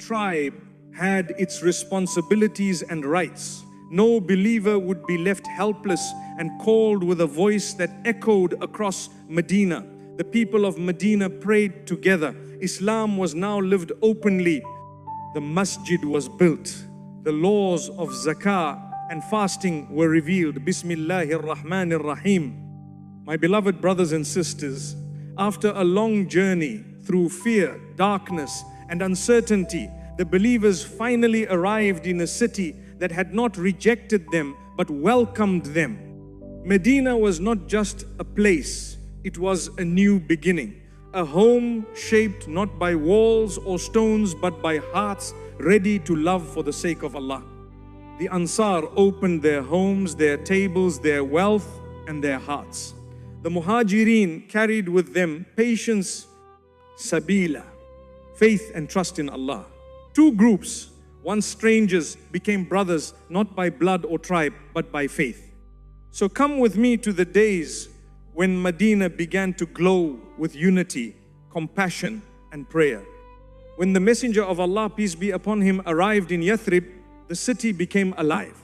tribe had its responsibilities and rights. No believer would be left helpless and called with a voice that echoed across Medina. The people of Medina prayed together. Islam was now lived openly. The masjid was built. The laws of zakah and fasting were revealed. Bismillahir Rahmanir Rahim. My beloved brothers and sisters, after a long journey through fear, darkness, and uncertainty, the believers finally arrived in a city that had not rejected them but welcomed them. Medina was not just a place, it was a new beginning. A home shaped not by walls or stones but by hearts ready to love for the sake of Allah. The Ansar opened their homes, their tables, their wealth, and their hearts. The Muhajirun carried with them patience, sabila, faith and trust in Allah. Two groups, once strangers, became brothers not by blood or tribe but by faith. So come with me to the days when Medina began to glow with unity, compassion and prayer. When the Messenger of Allah, peace be upon him, arrived in Yathrib, the city became alive.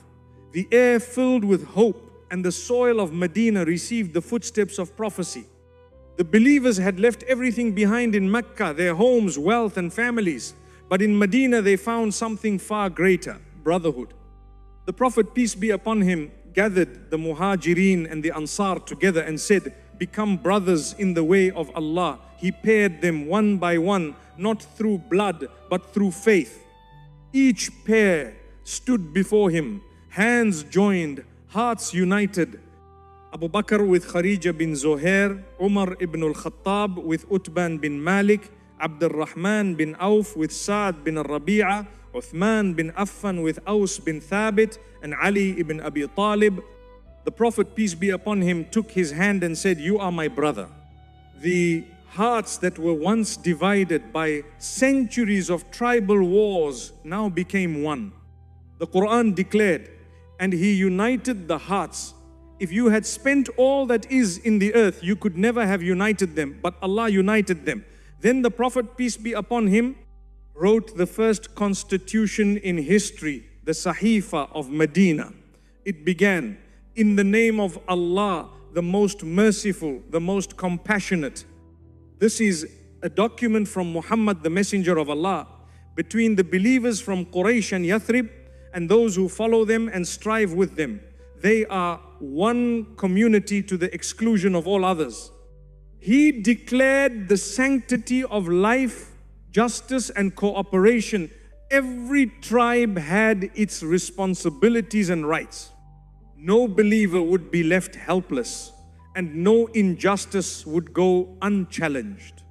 The air filled with hope, and the soil of Medina received the footsteps of prophecy. The believers had left everything behind in Mecca, their homes, wealth and families. But in Medina they found something far greater, brotherhood. The Prophet, peace be upon him, gathered the Muhajirun and the Ansar together and said, "Become brothers in the way of Allah." He paired them one by one, not through blood, but through faith. Each pair stood before him, hands joined, hearts united. Abu Bakr with Kharija bin Zuhair, Umar ibn al-Khattab with Utban bin Malik, Abdul Rahman bin Auf with Sa'd bin al-Rabi'a, Uthman bin Affan with Aus bin Thabit, and Ali ibn Abi Talib. The Prophet, peace be upon him, took his hand and said, "You are my brother." The hearts that were once divided by centuries of tribal wars now became one. The Qur'an declared, "And He united the hearts." If you had spent all that is in the earth, you could never have united them, but Allah united them. Then the Prophet, peace be upon him, wrote the first constitution in history, the Sahifa of Medina. It began, "In the name of Allah, the most merciful, the most compassionate." This is a document from Muhammad, the Messenger of Allah, between the believers from Quraysh and Yathrib and those who follow them and strive with them. They are one community to the exclusion of all others. He declared the sanctity of life, justice and cooperation. Every tribe had its responsibilities and rights. No believer would be left helpless, and no injustice would go unchallenged.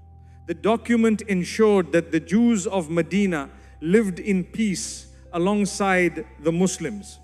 The document ensured that the Jews of Medina lived in peace alongside the Muslims.